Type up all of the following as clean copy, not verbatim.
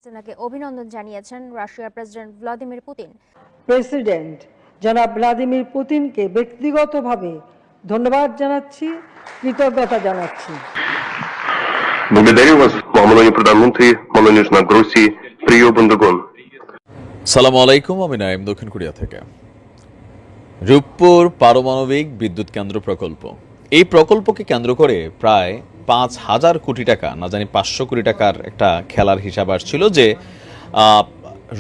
সেনাকে অভিনন্দন জানিয়েছেন রাশিয়ার প্রেসিডেন্ট ভ্লাদিমির পুতিন। প্রেসিডেন্ট জনাব ভ্লাদিমির পুতিনকে ব্যক্তিগতভাবে ধন্যবাদ জানাচ্ছি, কৃতজ্ঞতা জানাচ্ছি। Благодарю вас, মাননীয় প্রধানমন্ত্রী, মাননীয় জনাব গ্রোসি, প্রিয় বন্ধুগণ। সালামু আলাইকুম, আমি নাইম দক্ষিণ কোরিয়া থেকে। রূপপুর পারমাণবিক বিদ্যুৎ কেন্দ্র প্রকল্প, এই প্রকল্পকে কেন্দ্র করে প্রায় 5,000 কোটি টাকা, না জানি 500 কোটি টাকার একটা খেলার হিসাব আসছিল যে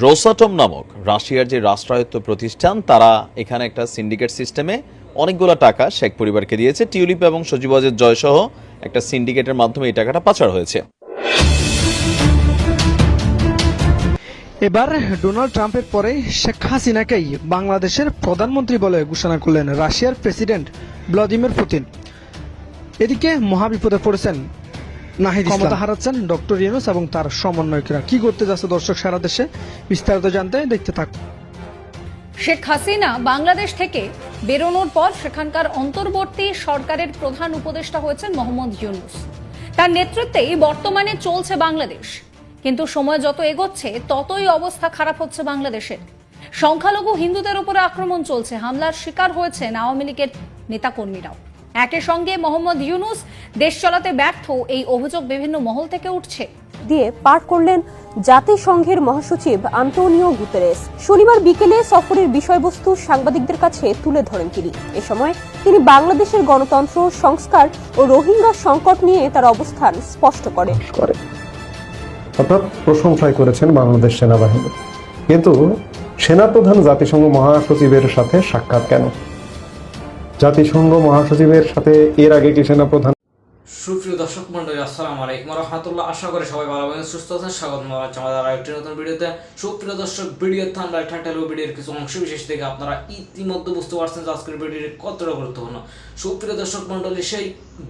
রোসাটম নামক রাশিয়ার যে রাষ্ট্রায়ত্ত প্রতিষ্ঠান, তারা এখানে একটা সিন্ডিকেট সিস্টেমে অনেকগুলো টাকা শেখ পরিবারকে দিয়েছে। টিউলিপ এবং সজীবজের জয় সহ একটা সিন্ডিকেটের মাধ্যমে এই টাকাটা পাচার হয়েছে। এবার ডোনাল্ড ট্রাম্পের পরে শেখ হাসিনাকেই বাংলাদেশের প্রধানমন্ত্রী বলে ঘোষণা করলেন রাশিয়ার প্রেসিডেন্ট ভ্লাদিমির পুতিন। এদিকে মহাবিপদে পড়েছেন নাহিদ, ক্ষমতা হারাচ্ছেন ডক্টর ইউনূস এবং তার সমন্বয়করা। কি করতে যাচ্ছে দর্শক সারা দেশে, বিস্তারিত জানতে দেখতে থাকুন। শেখ হাসিনা বাংলাদেশ থেকে বেরোনোর পর সেখানকার অন্তর্বর্তী সরকারের প্রধান উপদেষ্টা হয়েছেন মোহাম্মদ ইউনূস। তার নেতৃত্বেই বর্তমানে চলছে বাংলাদেশ, কিন্তু সময় যত এগোচ্ছে ততই অবস্থা খারাপ হচ্ছে বাংলাদেশের। সংখ্যালঘু হিন্দুদের উপরে আক্রমণ চলছে, হামলার শিকার হয়েছেন আওয়ামী লীগের নেতাকর্মীরাও। একই সঙ্গে মোহাম্মদ ইউনূস দেশ চালাতে ব্যর্থ, এই অভিযোগ বিভিন্ন মহল থেকে উঠছে। দিয়ে পাঠ করলেন জাতিসংঘের মহাসচিব আন্তোনিও গুতেরেস। শনিবার বিকেলে সফরের বিষয়বস্তু সাংবাদিকদের কাছে তুলে ধরেন তিনি। এ সময় তিনি বাংলাদেশের গণতন্ত্র, সংস্কার ও রোহিঙ্গা সংকট নিয়ে তার অবস্থান স্পষ্ট করেন। অর্থাৎ প্রশংসাই করেছেন বাংলাদেশ সেনাবাহিনী। কিন্তু সেনাপ্রধান জাতিসংঘ মহাসচিবের সাথে সাক্ষাৎ কেন? জাতিসংঘ মহাসচিবের সাথে এর আগে কি সেনাপ্রধান? সুপ্রিয় দর্শক মন্ডলী, আসসালামু আলাইকুম ওয়া রাহমাতুল্লাহ। আশা করি সবাই ভালো আছেন, সুস্থ আছেন। স্বাগত জানাচ্ছি আমাদের আরেকটি নতুন ভিডিওতে। সুপ্রিয় দর্শক, ভিডিওর থাম্বনেল, টাইটেল ও ভিডিওর কিছু অংশ বিশেষ থেকে আপনারা ইতিমধ্যে বুঝতে পারছেন যে আজকের ভিডিওটি কতটা গুরুত্বপূর্ণ। সুপ্রিয় দর্শক মন্ডলী, সেই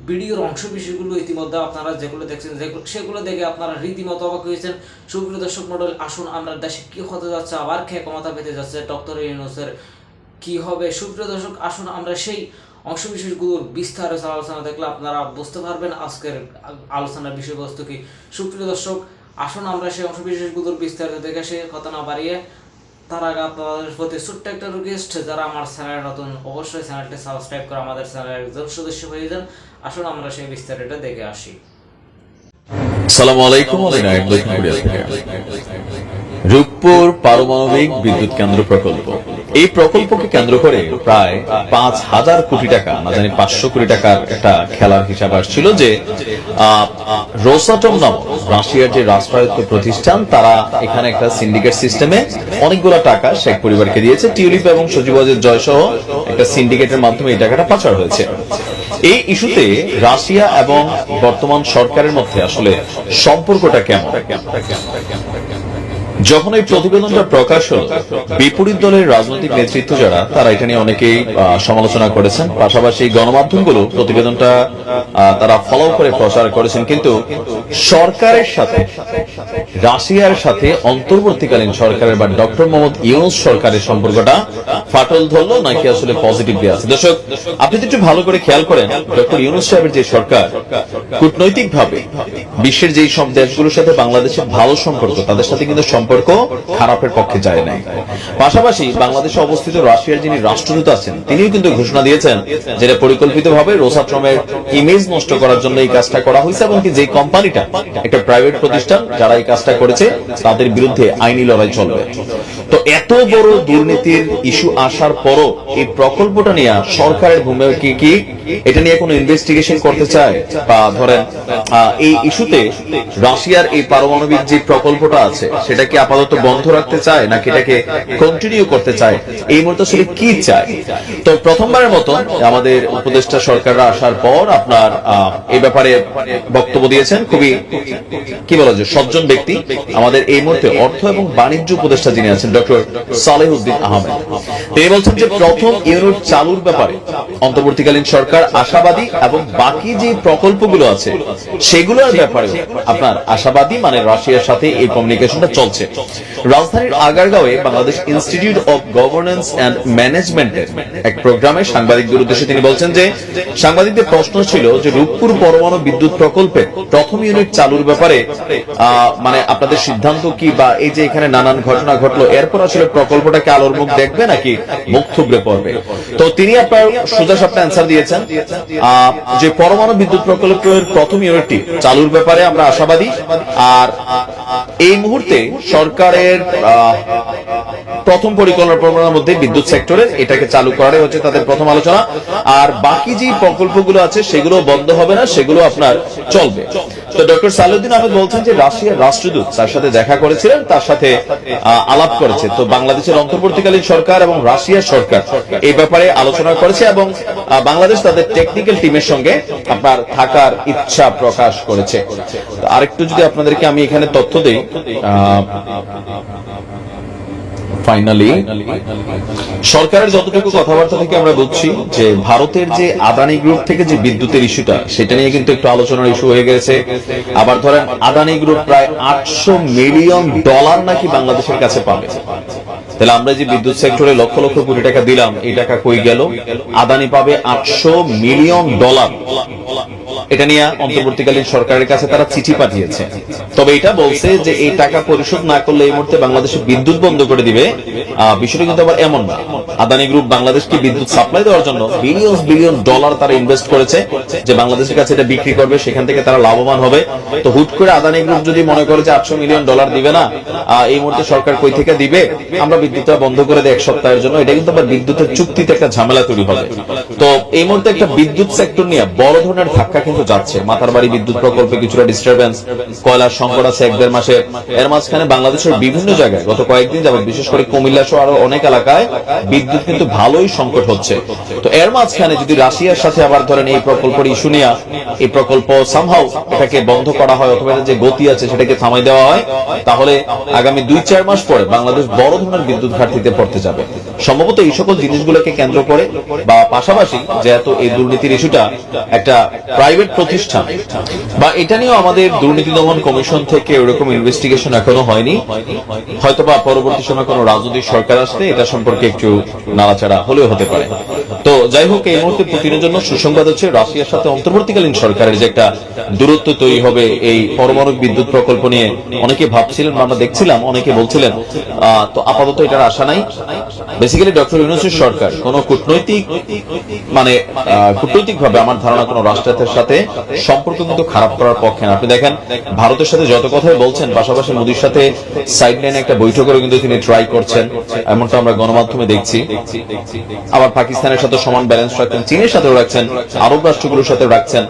ভিডিওর অংশ বিশেষগুলো ইতিমধ্যে আপনারা যেগুলো দেখছেন সেগুলো দেখে আপনারা রীতিমতো অবাক হয়েছেন। সুপ্রিয় দর্শক মন্ডলী, আসুন আমরা দেশে কি হতে যাচ্ছে, আবার কে ক্ষমতা পেতে যাচ্ছে, ডক্টর ইউনূসের কি হবে। সুপ্রিয় দর্শক, আসুন আমরা সেই অংশ বিশেষগুলোর বিস্তারিত আলোচনা দেখলে আপনারা বুঝতে পারবেন আজকের আলোচনার বিষয়বস্তু কি। সুপ্রিয় দর্শক, আসুন আমরা সেই অংশ বিশেষগুলোর বিস্তারিত দেখে সে কথা না বাড়িয়ে তার আগে আপনাদের প্রতি ছোট্ট একটা রিকোয়েস্ট, যারা আমার চ্যানেলে নতুন অবশ্যই চ্যানেলটি সাবস্ক্রাইব করে আমাদের চ্যানেলের একজন সদস্য হয়ে যান। আসুন আমরা সেই বিস্তারিত দেখে আসি। আসসালামু আলাইকুম, আমি নাইম দক্ষিণ কোরিয়া থেকে। রূপপুর পারমাণবিক বিদ্যুৎ কেন্দ্র প্রকল্প, এই প্রকল্পকে কেন্দ্র করে প্রায় 5,000 কোটি টাকা, না জানি 500 কোটি টাকার একটা খেলার হিসাব আসছিল যে রোসাটম নামক রাশিয়ার যে রাষ্ট্রায়ত্ত প্রতিষ্ঠান, তারা এখানে একটা সিন্ডিকেট সিস্টেমে অনেকগুলো টাকা শেখ পরিবারকে দিয়েছে। টিউলিপ এবং সজীবজের জয় সহ একটা সিন্ডিকেটের মাধ্যমে এই টাকাটা পাচার হয়েছে। এই ইস্যুতে রাশিয়া এবং বর্তমান সরকারের মধ্যে আসলে সম্পর্কটা কেমন? যখন এই প্রতিবেদনটা প্রকাশ হল, বিপরীত দলের রাজনৈতিক নেতৃত্ব যারা, তারা এটা নিয়ে অনেকেই সমালোচনা করেছেন। পাশাপাশি গণমাধ্যমগুলো প্রতিবেদনটা তারা ফলো করে প্রচার করেছেন। কিন্তু সরকারের সাথে, রাশিয়ার সাথে অন্তর্বর্তীকালীন সরকারের বা ডক্টর মোহাম্মদ ইউনূস সরকারের সম্পর্কটা ফাটল ধরলো নাকি আসলে পজিটিভলি আছে? দর্শক, আপনি একটু ভালো করে খেয়াল করেন, ডক্টর ইউনূস সাহেবের যে সরকার কূটনৈতিক ভাবে বিশ্বের যেই সব দেশগুলোর সাথে বাংলাদেশের ভালো সম্পর্ক, তাদের সাথে কিন্তু সম্পর্ক খারাপের পক্ষে যায় নাই। পাশাপাশি বাংলাদেশে অবস্থিত রাশিয়ার যিনি রাষ্ট্রদূত আছেন, তিনিও কিন্তু ঘোষণা দিয়েছেন যেটা পরিকল্পিতভাবে রোসাটমের ইমেজ নষ্ট করার জন্য এই কাজটা করা হয়েছে, এবং কি যে কোম্পানিটা একটা প্রাইভেট প্রতিষ্ঠান যারা এই কাজটা করেছে তাদের বিরুদ্ধে আইনি লড়াই চলবে। তো এত বড় দুর্নীতির ইস্যু আসার পরও এই প্রকল্পটা নিয়ে সরকারের ভূমিকা কি, এটা নিয়ে কোনো ইনভেস্টিগেশন করতে চায়? বা ধরেন এই ইস্যুতে রাশিয়ার এই পারমাণবিক যে প্রকল্পটা আছে সেটা কি আপাতত বন্ধ রাখতে চায় নাকি এটাকে কন্টিনিউ করতে চায়? এই মুহূর্তে আসলে কি চায়? তো প্রথমবারের মতন আমাদের উপদেষ্টা সরকাররা আসার পর আপনার এই ব্যাপারে বক্তব্য দিয়েছেন খুবই কি বলা যায় সজ্জন ব্যক্তি, আমাদের এই মুহূর্তে অর্থ এবং বাণিজ্য উপদেষ্টা যিনি আছেন ডক্টর সালেহুদ্দিন আহমেদ। তিনি বলছেন যে প্রথম ইউনিট চালুর ব্যাপারে অন্তর্বর্তীকালীন সরকার আশাবাদী, এবং বাকি যে প্রকল্পগুলো আছে সেগুলোর ব্যাপারে আপনার আশাবাদী, মানে রাশিয়ার সাথে এই কমিউনিকেশনটা চলছে। রাজধানীর আগারগাঁওয়ে Bangladesh institute of governance and ম্যানেজমেন্টের এক প্রোগ্রামে সাংবাদিকদের উদ্দেশ্যে তিনি বলছেন যে সাংবাদিকদের প্রশ্ন ছিল যে রূপপুর পরমাণু বিদ্যুৎ প্রকল্পে প্রথম ইউনিট চালুর ব্যাপারে মানে আপনাদের সিদ্ধান্ত কি, বা এই যে এখানে নানান ঘটনা ঘটলো এরপর আসলে প্রকল্পটাকে আলোর মুখ দেখবে নাকি মুখ থুবড়ে পড়বে। তো তিনি আপনার সোজা সাপটা অ্যান্সার দিয়েছেন যে পরমাণু বিদ্যুৎ প্রকল্পের প্রথম ইউনিটটি চালুর ব্যাপারে আমরা আশাবাদী। আর এই মুহূর্তে সরকারের প্রথম পরিকল্পনার মধ্যে বিদ্যুৎ সেক্টরের এটাকে চালু করাই হচ্ছে তাদের প্রথম আলোচনা। আর বাকি যে প্রকল্পগুলো আছে সেগুলো বন্ধ হবে না, সেগুলো আপনার চলবে। তো ডক্টর সালাউদ্দিন আহমেদ বলছেন যে রাশিয়ার রাষ্ট্রদূত তার সাথে দেখা করেছিলেন, তার সাথে আলাপ করেছে। তো বাংলাদেশের অন্তর্বর্তীকালীন সরকার এবং রাশিয়ার সরকার এই ব্যাপারে আলোচনা করেছে এবং বাংলাদেশ তাদের টেকনিক্যাল টিমের সঙ্গে আপনার থাকার ইচ্ছা প্রকাশ করেছে। আরেকটু যদি আপনাদেরকে আমি এখানে তথ্য দেই, ফাইনালি সরকারের যতটুকু কথাবার্তা থেকে আমরা বুঝছি যে ভারতের যে আদানি গ্রুপ থেকে যে বিদ্যুতের ইস্যুটা সেটা নিয়ে কিন্তু একটু আলোচনার ইস্যু হয়ে গেছে। আবার ধরেন আদানি গ্রুপ প্রায় $800 মিলিয়ন নাকি বাংলাদেশের কাছে পাবে। তাহলে আমরা যে বিদ্যুৎ সেক্টরে লক্ষ লক্ষ কোটি টাকা দিলাম, এই টাকা কই গেল? আদানি পাবে $800 মিলিয়ন। এটা নিয়ে অন্তর্বর্তীকালীন সরকারের কাছে তারা চিঠি পাঠিয়েছে। তবে এটা বলছে যে এই টাকা পরিশোধ না করলে এই মুহূর্তে বাংলাদেশে বিদ্যুৎ বন্ধ করে দিবে। বিষয়টা কিন্তু আবার এমন না। আদানি গ্রুপ বাংলাদেশকে বিদ্যুৎ সাপ্লাই দেওয়ার জন্য বিলিয়ন ডলার তারা ইনভেস্ট করেছে যে বাংলাদেশের কাছে এটা বিক্রি করবে, সেখান থেকে তারা লাভবান হবে। তো হুট করে আদানি গ্রুপ যদি মনে করে যে $800 মিলিয়ন দিবে না, এই মুহূর্তে সরকার কই থেকে দিবে, আমরা বিদ্যুৎটা বন্ধ করে দেয় 1 সপ্তাহের জন্য, এটা কিন্তু আবার বিদ্যুতের চুক্তিতে একটা ঝামেলা তৈরি হবে। তো এই মুহূর্তে একটা বিদ্যুৎ সেক্টর নিয়ে বড় ধরনের ধাক্কা কিন্তু যাচ্ছে। মাথারবাড়ি বিদ্যুৎ প্রকল্পে কিছুটা ডিস্টারবেন্স, কয়লার সংকট আছে 1-1.5 মাসে। এর মাঝখানে বাংলাদেশের বিভিন্ন জায়গায় গত কয়েকদিন যাবত বিশেষ করে কুমিল্লা সহ আরো অনেক এলাকায় বিদ্যুৎ কিন্তু ভালোই সংকট হচ্ছে। তো এর মাঝখানে যদি রাশিয়ার সাথে আবার ধরেন এই প্রকল্পের ইস্যু নিয়ে এই প্রকল্প সামহাউ এটাকে বন্ধ করা হয় অথবা যে গতি আছে সেটাকে থামাই দেওয়া হয়, তাহলে আগামী 2-4 মাস পরে বাংলাদেশ বড় ধরনের বিদ্যুৎ ঘাটতিতে পড়তে যাবে। সম্ভবত এই সকল জিনিসগুলোকে কেন্দ্র করে বা পাশাপাশি যেহেতু এই দুর্নীতির ইস্যুটা একটা প্রাইভেট প্রতিষ্ঠান বা এটা নিয়েও আমাদের দুর্নীতি দমন কমিশন থেকে ওরকম ইনভেস্টিগেশন এখনো হয়নি, হয়তোবা পরবর্তী সময় কোনো রাজনৈতিক সরকার আসলে এটা সম্পর্কে একটু নাড়াচাড়া হলেও হতে পারে। তো যাই হোক, এই মুহূর্তে পুতিনের জন্য সুসংবাদ হচ্ছে রাশিয়ার সাথে অন্তর্বর্তীকালীন সরকারের যে একটা দূরত্ব তৈরি হবে এই পরমাণু বিদ্যুৎ প্রকল্প নিয়ে অনেকে ভাবছিলেন বা আমরা দেখছিলাম অনেকে বলছিলেন। তো আপাতত এটার আশা নাই। বেসিক্যালি ডক্টর ইউনূসের সরকার কোন কূটনৈতিক ভাবে আমার ধারণা কোন রাষ্ট্রের সাথে সম্পর্ক কিন্তু খারাপ করার পক্ষে না। আপনি দেখেন ভারতের সাথে যত কথাই বলছেন, পাশাপাশি মোদির সাথে সাইড লাইনে একটা বৈঠকেরও কিন্তু তিনি ট্রাই করছেন, এমনটা আমরা গণমাধ্যমে দেখছি। আবার পাকিস্তানের সাথে সমান ব্যালেন্স রাখছেন, চীনের সাথেও রাখছেন, আরব রাষ্ট্রগুলোর সাথে রাখছেন,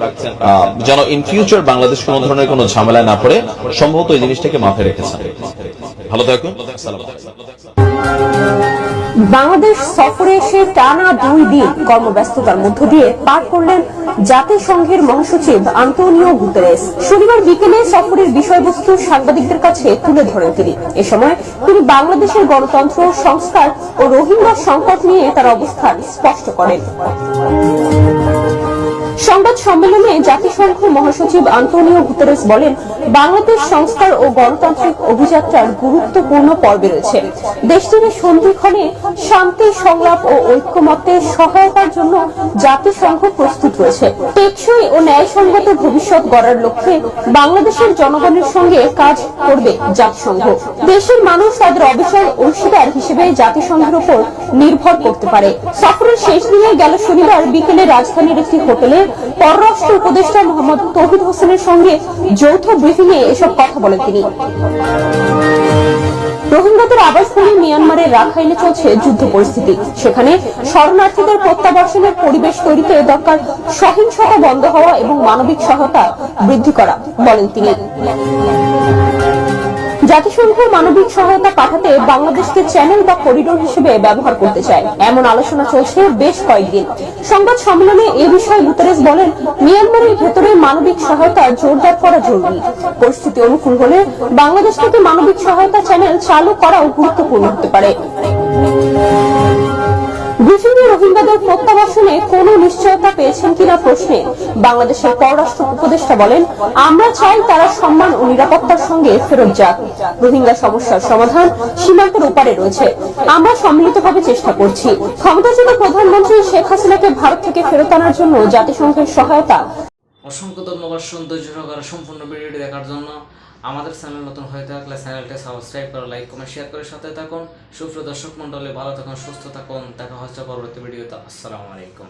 যেন ইন ফিউচার বাংলাদেশ কোন ধরনের কোনো ঝামেলায় না পড়ে। সম্ভবত এই জিনিসটাকে মাথায় রেখেছেন। ভালো থাকুন। বাংলাদেশ সফরে এসে টানা 2 দিন কর্মব্যস্ততার মধ্য দিয়ে পার করলেন জাতিসংঘের মহাসচিব আন্তোনিও গুতেরেস। শনিবার বিকেলে সফরের বিষয়বস্তু সাংবাদিকদের কাছে তুলে ধরেন তিনি। এ সময় তিনি বাংলাদেশের গণতন্ত্র, সংস্কার ও রোহিঙ্গা সংকট নিয়ে তার অবস্থান স্পষ্ট করেন। সংবাদ সম্মেলনে জাতিসংঘ মহাসচিব আন্তোনিও গুতেরেস বলেন, বাংলাদেশ সংস্কার ও গণতান্ত্রিক অভিযাত্রার গুরুত্বপূর্ণ পর্বে রয়েছে। দেশটির সন্ধিক্ষণে শান্তি, সংলাপ ও ঐক্যমত্যে সহায়তার জন্য জাতিসংঘ প্রস্তুত রয়েছে। টেকসই ও ন্যায়সঙ্গত ভবিষ্যৎ গড়ার লক্ষ্যে বাংলাদেশের জনগণের সঙ্গে কাজ করবে জাতিসংঘ। দেশের মানুষ তাদের অবিচল অংশীদার হিসেবে জাতিসংঘের উপর নির্ভর করতে পারে। সফরের শেষ দিনে গেল শনিবার বিকেলে রাজধানীর একটি হোটেলে পররাষ্ট্র উপদেষ্টা মোহাম্মদ তৌহিদ হোসেনের সঙ্গে যৌথ ব্রিফিং এ এসব কথা বলেন তিনি। রোহিঙ্গাদের আবাসভূমি মিয়ানমারের রাখাইনে চলছে যুদ্ধ পরিস্থিতি। সেখানে শরণার্থীদের প্রত্যাবর্তনের পরিবেশ তৈরিতে দরকার সহিংসতা বন্ধ হওয়া এবং মানবিক সহায়তা বৃদ্ধি করা, বলেন তিনি। জাতিসংঘ মানবিক সহায়তা পাঠাতে বাংলাদেশকে চ্যানেল বা করিডোর হিসেবে ব্যবহার করতে চায়, এমন আলোচনা চলছে বেশ কয়েকদিন। সংবাদ সম্মেলনে এ বিষয়ে গুতেরেস বলেন, মিয়ানমারের ভেতরে মানবিক সহায়তা জোরদার করা জরুরি। পরিস্থিতি অনুকূল হলে বাংলাদেশ থেকে মানবিক সহায়তা চ্যানেল চালু করাও গুরুত্বপূর্ণ হতে পারে। ব্রিফিংয়ে রোহিঙ্গাদের রোহিঙ্গাদের প্রত্যাবাসনে কোনো নিশ্চয়তা পেয়েছেন কিনা প্রশ্নে বাংলাদেশের পররাষ্ট্র উপদেষ্টা বলেন, আমরা চাই তারা সম্মান ও নিরাপত্তার সঙ্গে ফেরত যাক। রোহিঙ্গা সমস্যার সমাধান সীমান্তের ওপারে রয়েছে, আমরা সম্মিলিতভাবে চেষ্টা করছি। ক্ষমতাচ্যুত প্রধানমন্ত্রী শেখ হাসিনাকে ভারত থেকে ফেরত আনার জন্য জাতিসংঘের সহায়তা। অসংখ্য ধন্যবাদ সৌন্দর্য সহকারে সম্পূর্ণ ভিডিওটি দেখার জন্য। আমাদের চ্যানেল নতুন হয়ে থাকলে চ্যানেলটি সাবস্ক্রাইব করে লাইক কমেন্ট শেয়ার করে সাথে থাকুন। সুপ্রিয় দর্শক মণ্ডলী, ভালো থাকুন, সুস্থ থাকুন। দেখা হচ্ছে পরবর্তী ভিডিওতে। আসসালামু আলাইকুম।